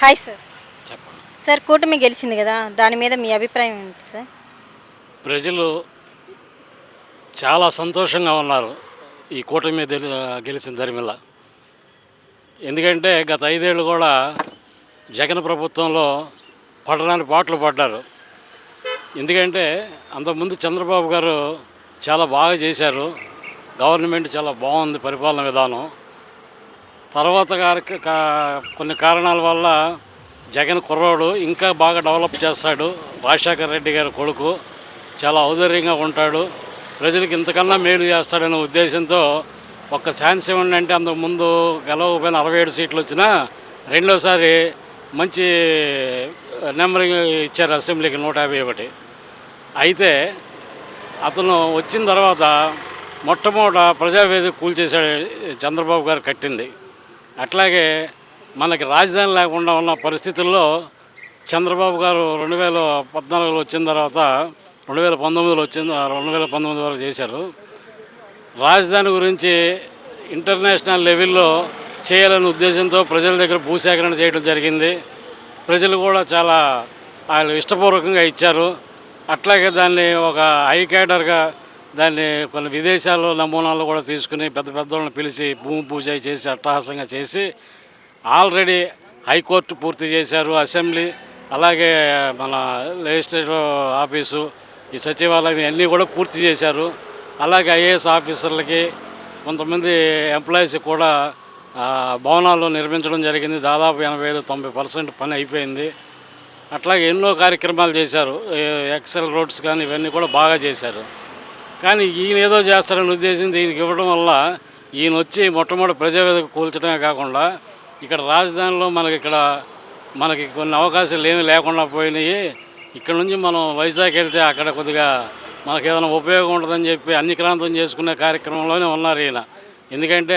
Hi sir. చెప్పండి. Sir కూటమి గెలిచింది కదా, దాని మీద మీ అభిప్రాయం ఏంటి సార్? ప్రజలు చాలా సంతోషంగా ఉన్నారు ఈ కూటమి గెలిచిన దరిమిల. ఎందుకంటే గత 5 ఏళ్ళు కూడా జగన్ ప్రభుత్వంలో పడడానికి పాటలు పడ్డారు. ఎందుకంటే అంతకుముందు చంద్రబాబు గారు చాలా బాగా చేశారు. గవర్నమెంట్ చాలా బాగుంది పరిపాలన విధానం. తర్వాత కొన్ని కారణాల వల్ల జగన్ కుర్రోడు ఇంకా బాగా డెవలప్ చేస్తాడు. రాజశేఖర రెడ్డి గారి కొడుకు చాలా ఔదార్యంగా ఉంటాడు, ప్రజలకు ఇంతకన్నా మేలు చేస్తాడనే ఉద్దేశంతో ఒక్క ఛాన్స్ ఇవ్వండి అంటే అంతకుముందు గెలవకపోయిన 67 సీట్లు వచ్చినా రెండోసారి మంచి నెంబరింగ్ ఇచ్చారు అసెంబ్లీకి 151. అయితే అతను వచ్చిన తర్వాత మొట్టమొదట ప్రజావేదిక కూల్చేశాడు చంద్రబాబు గారు కట్టింది. అట్లాగే మనకి రాజధాని లేకుండా ఉన్న పరిస్థితుల్లో చంద్రబాబు గారు 2014లో వచ్చిన తర్వాత 2019 వరకు చేశారు. రాజధాని గురించి ఇంటర్నేషనల్ లెవెల్లో చేయాలనే ఉద్దేశంతో ప్రజల దగ్గర భూసేకరణ చేయడం జరిగింది. ప్రజలు కూడా చాలా వాళ్ళు ఇష్టపూర్వకంగా ఇచ్చారు. అట్లాగే దాన్ని ఒక హై క్యాడర్గా దాన్ని కొన్ని విదేశాల్లో నమూనాలు కూడా తీసుకుని పెద్ద వాళ్ళని పిలిచి భూమి పూజ చేసి అట్టహాసంగా చేసి ఆల్రెడీ హైకోర్టు పూర్తి చేశారు, అసెంబ్లీ అలాగే మన లెజిస్లేటివ్ ఆఫీసు, ఈ సచివాలయం అన్నీ కూడా పూర్తి చేశారు. అలాగే ఐఏఎస్ ఆఫీసర్లకి కొంతమంది ఎంప్లాయీస్కి కూడా భవనాలు నిర్మించడం జరిగింది. దాదాపు 85-90% పని అయిపోయింది. అట్లాగే ఎన్నో కార్యక్రమాలు చేశారు. ఎక్సెల్ రోడ్స్ కానీ ఇవన్నీ కూడా బాగా చేశారు. కానీ ఈయన ఏదో చేస్తారని ఉద్దేశం దీనికి ఇవ్వడం వల్ల ఈయన వచ్చి మొట్టమొదటి ప్రజావేదిక కూల్చడమే కాకుండా ఇక్కడ రాజధానిలో మనకి కొన్ని అవకాశాలు ఏమీ లేకుండా పోయినాయి. ఇక్కడ నుంచి మనం వైజాగ్ వెళ్తే అక్కడ కొద్దిగా మనకు ఏదైనా ఉపయోగం ఉంటుందని చెప్పి అన్ని క్రాంతం చేసుకునే కార్యక్రమంలోనే ఉన్నారు ఈయన. ఎందుకంటే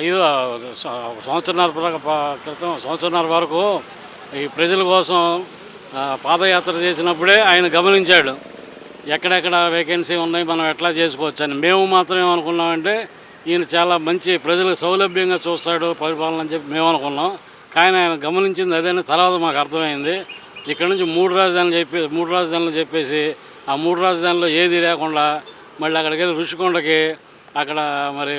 5 సంవత్సరాల వరకు ఈ ప్రజల కోసం పాదయాత్ర చేసినప్పుడే ఆయన గమనించాడు ఎక్కడెక్కడ వేకెన్సీ ఉన్నాయి, మనం ఎట్లా చేసుకోవచ్చు అని. మేము మాత్రం ఏమనుకున్నామంటే ఈయన చాలా మంచి ప్రజలకు సౌలభ్యంగా చూస్తాడు పరిపాలన అని చెప్పి మేము అనుకున్నాం. కానీ ఆయన గమనించింది అదేనే తర్వాత మాకు అర్థమైంది. ఇక్కడ నుంచి 3 రాజధానులు చెప్పేసి ఆ 3 రాజధానుల్లో ఏది లేకుండా మళ్ళీ అక్కడికి వెళ్ళి రుషికొండకి అక్కడ మరి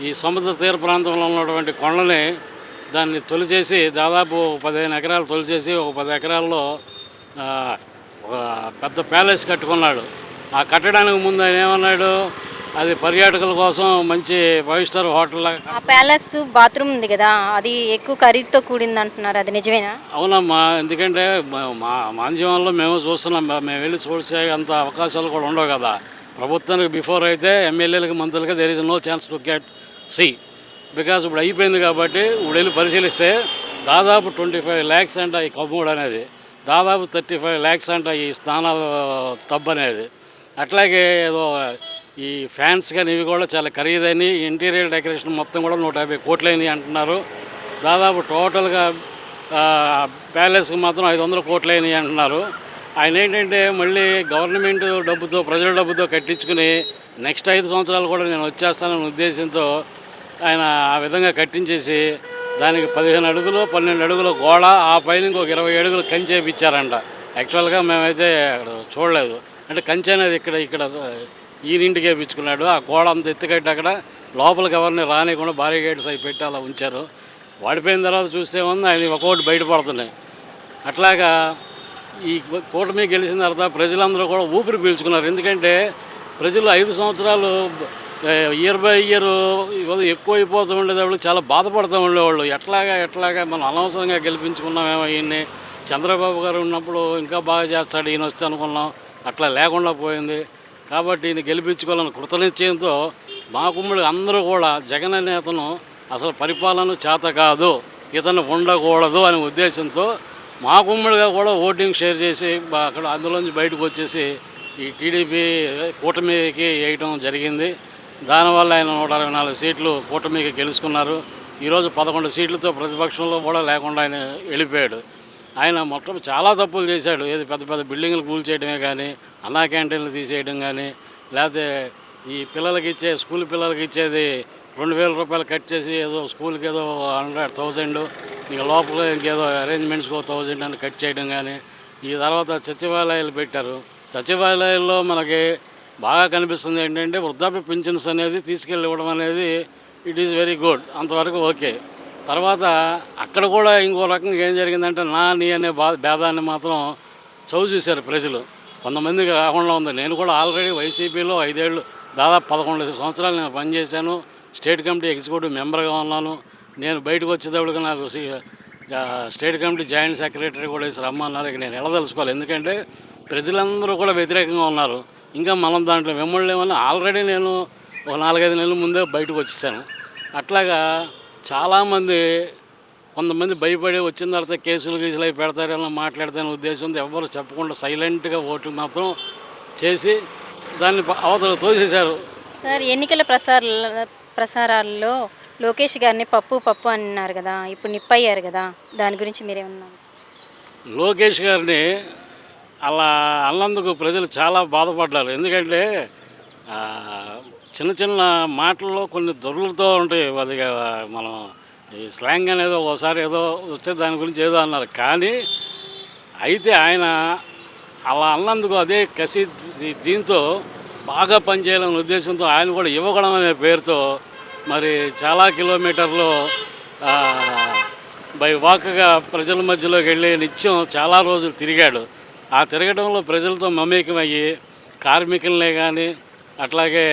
ఈ సముద్ర తీర ప్రాంతంలో ఉన్నటువంటి కొండని దాన్ని తొలిచేసి దాదాపు 15 ఎకరాలు తొలిచేసి ఒక 10 ఎకరాల్లో ఒక పెద్ద ప్యాలెస్ కట్టుకున్నాడు. ఆ కట్టడానికి ముందు ఆయన ఏమన్నాడు, అది పర్యాటకుల కోసం మంచి 5 స్టార్ హోటల్. ఆ ప్యాలెస్ బాత్రూమ్ ఉంది కదా, అది ఎక్కువ ఖరీదుతో కూడింది అంటున్నారు, అది నిజమేనా? అవునమ్మా, ఎందుకంటే మా మాంజీవంలో మేము చూస్తున్నాం. మేము వెళ్ళి చూసే అంత అవకాశాలు కూడా ఉండవు కదా. ప్రభుత్వానికి బిఫోర్ అయితే ఎమ్మెల్యేలకు మంత్రులకి there is no chance to get see, because ఇప్పుడు అయిపోయింది కాబట్టి ఇప్పుడు వెళ్ళి పరిశీలిస్తే దాదాపు 25 lakhs అంట ఈ కమ్మూడు అనేది, దాదాపు 35 lakhs అంట ఈ స్నానాల టబ్ అనేది. అట్లాగే ఏదో ఈ ఫ్యాన్స్ కానీ ఇవి కూడా చాలా ఖరీదైనవి. ఇంటీరియర్ డెకరేషన్ మొత్తం కూడా 150 కోట్లైనవి అంటున్నారు. దాదాపు టోటల్గా ప్యాలెస్కి మాత్రం 500 కోట్లైనవి అంటున్నారు. ఆయన ఏంటంటే మళ్ళీ గవర్నమెంట్ డబ్బుతో ప్రజల డబ్బుతో కట్టించుకుని నెక్స్ట్ 5 సంవత్సరాలు కూడా నేను వచ్చేస్తాననే ఉద్దేశంతో ఆయన ఆ విధంగా కట్టించేసి దానికి 15 అడుగులు 12 అడుగుల గోడ, ఆ పైన ఇంకొక 20 అడుగులు కంచె ఇప్పించారంట. యాక్చువల్గా మేమైతే అక్కడ చూడలేదు. అంటే కంచె అనేది ఇక్కడ ఈయనింటికి వేయించుకున్నాడు. ఆ గోడ అంత ఎత్తుకట్టి అక్కడ లోపలికి ఎవరిని రానికుండా బారిగేట్స్ అవి పెట్టి అలా ఉంచారు. వాడిపోయిన తర్వాత చూస్తే ఉంది ఆయన ఒక్కొక్కటి బయటపడుతున్నాయి. అట్లాగా ఈ కూటమి గెలిచిన తర్వాత ప్రజలందరూ కూడా ఊపిరి పీల్చుకున్నారు. ఎందుకంటే ప్రజలు 5 సంవత్సరాలు ఇయర్ బై ఇయర్ ఎక్కువ అయిపోతూ ఉండేవాళ్ళు, చాలా బాధపడుతూ ఉండేవాళ్ళు. ఎట్లాగా మనం అనవసరంగా గెలిపించుకున్నామేమో ఈయన్ని. చంద్రబాబు గారు ఉన్నప్పుడు ఇంకా బాగా చేస్తాడు ఈయన వస్తే అనుకున్నాం, అట్లా లేకుండా పోయింది. కాబట్టి ఈయన గెలిపించుకోవాలని కృతనిశ్చయంతో మా కుమ్మడి అందరూ కూడా జగన్ అనే అతను అసలు పరిపాలన చేత కాదు, ఇతను ఉండకూడదు అనే ఉద్దేశంతో మా కుమ్మడిగా కూడా ఓటింగ్ షేర్ చేసి అక్కడ అందులోంచి బయటకు వచ్చేసి ఈ టీడీపీ కూటమికి వేయటం జరిగింది. దానివల్ల ఆయన 164 సీట్లు కూటమికి గెలుచుకున్నారు. ఈరోజు 11 సీట్లతో ప్రతిపక్షంలో కూడా లేకుండా ఆయన వెళ్ళిపోయాడు. ఆయన మొత్తం చాలా తప్పులు చేశాడు. ఏది పెద్ద బిల్డింగ్లు కూల్చేయడమే కానీ, అన్నా క్యాంటీన్లు తీసేయడం కానీ, లేకపోతే ఈ స్కూల్ పిల్లలకి ఇచ్చేది రూ. 2,000 కట్ చేసి ఏదో స్కూల్కి ఏదో 100,000 ఇంకా లోపల ఇంకేదో అరేంజ్మెంట్స్కి 1,000 అని కట్ చేయడం కానీ, ఈ తర్వాత సచివాలయాలు పెట్టారు. సచివాలయాల్లో మనకి బాగా కనిపిస్తుంది ఏంటంటే వృద్ధాప్య పింఛన్స్ అనేది తీసుకెళ్ళి ఇవ్వడం అనేది ఇట్ ఈస్ వెరీ గుడ్, అంతవరకు ఓకే. తర్వాత అక్కడ కూడా ఇంకో రకంగా ఏం జరిగిందంటే నీ అనే భేదాన్ని మాత్రం చవి చూశారు ప్రజలు. కొంతమందికి కాకుండా ఉంది. నేను కూడా ఆల్రెడీ వైసీపీలో 5 ఏళ్ళు దాదాపు 11 సంవత్సరాలు నేను పనిచేశాను. స్టేట్ కమిటీ ఎగ్జిక్యూటివ్ మెంబర్గా ఉన్నాను. నేను బయటకు వచ్చేటప్పటికి నాకు స్టేట్ కమిటీ జాయింట్ సెక్రటరీ కూడా వేసి రమ్మన్నారు. ఇక నేను ఎడదలుచుకోవాలి, ఎందుకంటే ప్రజలందరూ కూడా వ్యతిరేకంగా ఉన్నారు. ఇంకా మనం దాంట్లో వెమ్మలేమని ఆల్రెడీ నేను ఒక 4-5 నెలల ముందే బయటకు వచ్చేసాను. అట్లాగా చాలామంది కొంతమంది భయపడి వచ్చిన తర్వాత కేసులు అవి పెడతారని మాట్లాడతారనే ఉద్దేశంతో ఎవరు చెప్పకుండా సైలెంట్గా ఓట్లు మాత్రం చేసి దాన్ని అవతల తోసేశారు. సార్, ఎన్నికల ప్రసారాల్లో లోకేష్ గారిని పప్పు అన్నారు కదా, ఇప్పుడు నిప్పయ్యారు కదా, దాని గురించి మీరేమన్నారు? లోకేష్ గారిని అలా అన్నందుకు ప్రజలు చాలా బాధపడ్డారు. ఎందుకంటే చిన్న చిన్న మాటల్లో కొన్ని దొర్లుతూ ఉంటాయి. అది మనం ఈ స్లాంగ్ అనేది ఒకసారి ఏదో వచ్చే దాని గురించి ఏదో అన్నారు. కానీ అయితే ఆయన అలా అన్నందుకు అదే కసి దీంతో బాగా పనిచేయాలనే ఉద్దేశంతో ఆయన కూడా యువగణం అనే పేరుతో మరి చాలా కిలోమీటర్లు బై వాక్గా ప్రజల మధ్యలోకి వెళ్ళి నిత్యం చాలా రోజులు తిరిగాడు. ఆ తిరగడంలో ప్రజలతో మమేకమయ్యి కార్మికులనే కానీ అట్లాగే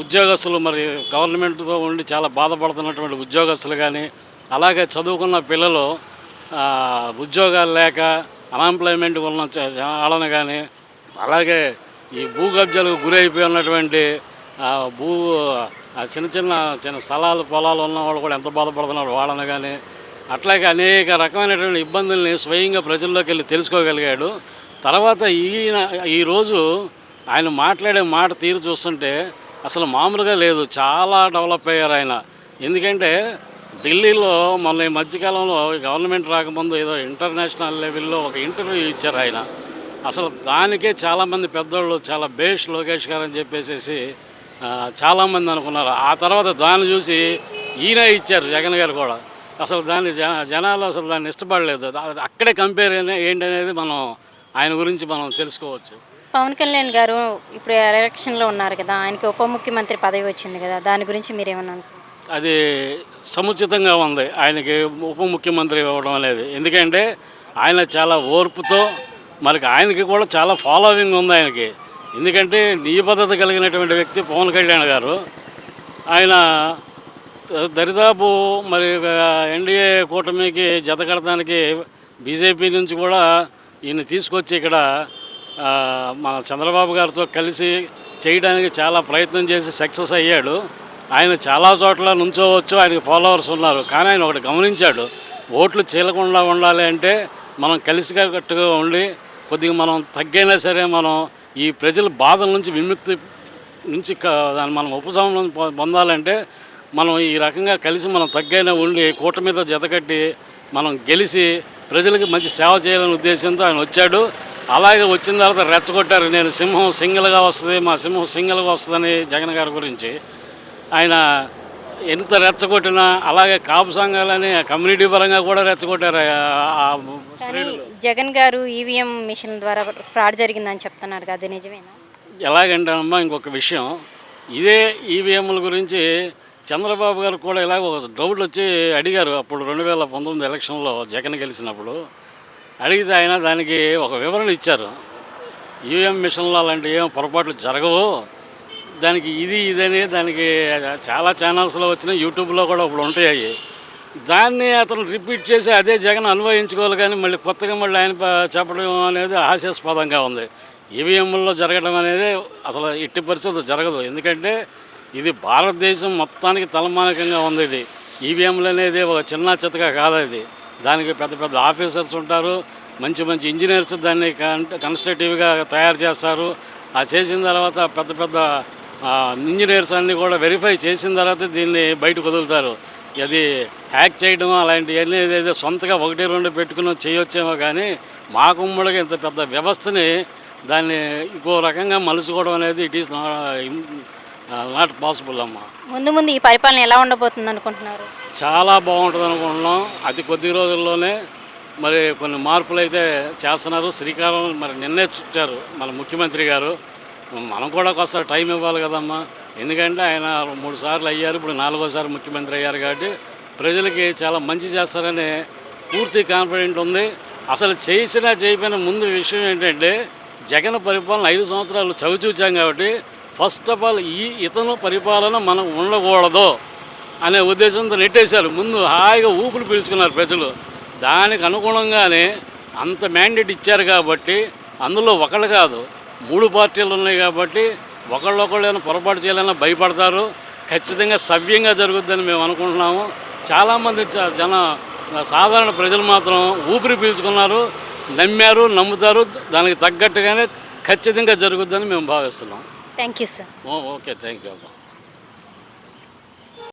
ఉద్యోగస్తులు, మరి గవర్నమెంట్తో ఉండి చాలా బాధపడుతున్నటువంటి ఉద్యోగస్తులు కానీ, అలాగే చదువుకున్న పిల్లలు ఉద్యోగాలు లేక అన్ఎంప్లాయ్మెంట్ ఉన్న వాళ్ళని కానీ, అలాగే ఈ భూ కబ్జాలకు గురైపోయి ఉన్నటువంటి చిన్న చిన్న స్థలాలు పొలాలు ఉన్న వాళ్ళు కూడా ఎంత బాధపడుతున్నారు వాళ్ళని కానీ, అట్లాగే అనేక రకమైనటువంటి ఇబ్బందుల్ని స్వయంగా ప్రజల్లోకి వెళ్ళి తెలుసుకోగలిగాడు. తర్వాత ఈరోజు ఆయన మాట్లాడే మాట తీరు చూస్తుంటే అసలు మామూలుగా లేదు, చాలా డెవలప్ అయ్యారు ఆయన. ఎందుకంటే ఢిల్లీలో మొన్న ఈ మధ్యకాలంలో గవర్నమెంట్ రాకముందు ఏదో ఇంటర్నేషనల్ లెవెల్లో ఒక ఇంటర్వ్యూ ఇచ్చారు ఆయన. అసలు దానికే చాలామంది పెద్దోళ్ళు చాలా బేష్ లోకేష్ గారు అని చెప్పేసి చాలామంది అనుకున్నారు. ఆ తర్వాత దాన్ని చూసి ఈయన ఇచ్చారు జగన్ గారు కూడా. అసలు దాన్ని జనాలు అసలు దాన్ని ఇష్టపడలేదు. అక్కడే కంపేర్ ఏంటనేది మనం ఆయన గురించి మనం తెలుసుకోవచ్చు. పవన్ కళ్యాణ్ గారు ఇప్పుడు ఎలక్షన్లో ఉన్నారు కదా, ఆయనకి ఉప ముఖ్యమంత్రి పదవి వచ్చింది కదా, దాని గురించి మీరేమన్నా అనుకుంటున్నారు? అది సముచితంగా ఉంది ఆయనకి ఉప ముఖ్యమంత్రి ఇవ్వడం అనేది. ఎందుకంటే ఆయన చాలా ఓర్పుతో, మరి ఆయనకి కూడా చాలా ఫాలోవింగ్ ఉంది ఆయనకి. ఎందుకంటే నిబద్ధత కలిగినటువంటి వ్యక్తి పవన్ కళ్యాణ్ గారు. ఆయన దరిదాపు మరి ఎన్డీఏ కూటమికి జత కడటానికి బీజేపీ నుంచి కూడా ఈయన తీసుకొచ్చి ఇక్కడ మన చంద్రబాబు గారితో కలిసి చేయడానికి చాలా ప్రయత్నం చేసి సక్సెస్ అయ్యాడు. ఆయన చాలా చోట్ల నుంచోవచ్చు, ఆయనకి ఫాలోవర్స్ ఉన్నారు. కానీ ఆయన ఒకటి గమనించాడు, ఓట్లు చీలకుండా ఉండాలి అంటే మనం కలిసికట్టుగా ఉండి కొద్దిగా మనం తగ్గైనా సరే మనం ఈ ప్రజల బాధల నుంచి విముక్తి నుంచి దాన్ని మనం ఉపశమనం పొందాలంటే మనం ఈ రకంగా కలిసి మనం తగ్గైనా ఉండి కూటమితో జతకట్టి మనం గెలిచి ప్రజలకు మంచి సేవ చేయాలనే ఉద్దేశంతో ఆయన వచ్చాడు. అలాగే వచ్చిన తర్వాత రెచ్చగొట్టారు, నేను సింహం సింగిల్గా వస్తుంది, మా సింహం సింగిల్గా వస్తుందని జగన్ గారి గురించి. ఆయన ఎంత రెచ్చగొట్టినా, అలాగే కాపు సంఘాలని కమ్యూనిటీ పరంగా కూడా రెచ్చగొట్టారు. కానీ జగన్ గారు ఈవీఎం మిషన్ ద్వారా ఫ్రాడ్ జరిగిందని చెప్తున్నారు కదా, అది నిజమేనా? ఎలాగంటానమ్మా, ఇంకొక విషయం, ఇదే ఈవీఎంల గురించి చంద్రబాబు గారు కూడా ఇలాగ ఒక డౌట్ వచ్చి అడిగారు. అప్పుడు 2019 ఎలక్షన్లో జగన్ గెలిచినప్పుడు అడిగితే ఆయన దానికి ఒక వివరణ ఇచ్చారు. ఈవీఎం మిషన్లో అలాంటి ఏం పొరపాట్లు జరగవు, దానికి ఇదని దానికి చాలా ఛానల్స్లో వచ్చిన యూట్యూబ్లో కూడా ఇప్పుడు ఉంటాయి. దాన్ని అతను రిపీట్ చేసి అదే జగన్ అన్వయించుకోవాలి. కానీ మళ్ళీ కొత్తగా మళ్ళీ ఆయన చెప్పడం అనేది హాస్యాస్పదంగా ఉంది. ఈవీఎంల్లో జరగడం అనేది అసలు ఎట్టి పరిస్థితులు జరగదు. ఎందుకంటే ఇది భారతదేశం మొత్తానికి తలమానికంగా ఉంది. ఇది ఈవీఎంలు అనేది ఒక చిన్న చితగా కాదు. ఇది దానికి పెద్ద పెద్ద ఆఫీసర్స్ ఉంటారు, మంచి మంచి ఇంజనీర్స్ దాన్ని కన్స్ట్రక్టివ్గా తయారు చేస్తారు. ఆ చేసిన తర్వాత పెద్ద పెద్ద ఇంజనీర్స్ అన్నీ కూడా వెరిఫై చేసిన తర్వాత దీన్ని బయటకు వదులుతారు. అది హ్యాక్ చేయడం అలాంటివన్నీ ఏదైతే సొంతగా 1-2 పెట్టుకుని చేయొచ్చేమో, కానీ మా కుమ్మడిగా ఇంత పెద్ద వ్యవస్థని దాన్ని ఇంకో రకంగా మలుచుకోవడం అనేది ఇట్ ఈస్ నాట్ పాసిబుల్ అమ్మా. ముందు ముందు ఈ పరిపాలన ఎలా ఉండబోతుంది అనుకుంటున్నారు? చాలా బాగుంటుంది అనుకుంటున్నాం. అతి కొద్ది రోజుల్లోనే మరి కొన్ని మార్పులు అయితే చేస్తున్నారు. శ్రీకారం మరి నిన్నే చుట్టారు మన ముఖ్యమంత్రి గారు. మనం కూడా కొంత టైం ఇవ్వాలి కదమ్మా. ఎందుకంటే ఆయన 3 సార్లు అయ్యారు, ఇప్పుడు 4వసారి ముఖ్యమంత్రి అయ్యారు. కాబట్టి ప్రజలకి చాలా మంచి చేస్తారని పూర్తి కాన్ఫిడెంట్ ఉంది. అసలు చేయకపోయిన ముందు విషయం ఏంటంటే జగన్ పరిపాలన 5 సంవత్సరాలు చవిచూచాం. కాబట్టి ఫస్ట్ ఆఫ్ ఆల్ ఇతను పరిపాలన మనం ఉండకూడదు అనే ఉద్దేశంతో నెట్టేశారు. ముందు హాయిగా ఊపిరి పీల్చుకున్నారు ప్రజలు. దానికి అనుగుణంగానే అంత మ్యాండేట్ ఇచ్చారు. కాబట్టి అందులో ఒకళ్ళు కాదు 3 పార్టీలు ఉన్నాయి. కాబట్టి ఒకళ్ళొకళ్ళు ఏమైనా పొరపాటు చేయాలన్నా భయపడతారు. ఖచ్చితంగా సవ్యంగా జరుగుద్దని మేము అనుకుంటున్నాము. చాలామంది సాధారణ ప్రజలు మాత్రం ఊపిరి పీల్చుకున్నారు, నమ్మారు, నమ్ముతారు. దానికి తగ్గట్టుగానే ఖచ్చితంగా జరుగుద్దని మేము భావిస్తున్నాం. Thank you sir. Okay, thank you అమ్మా.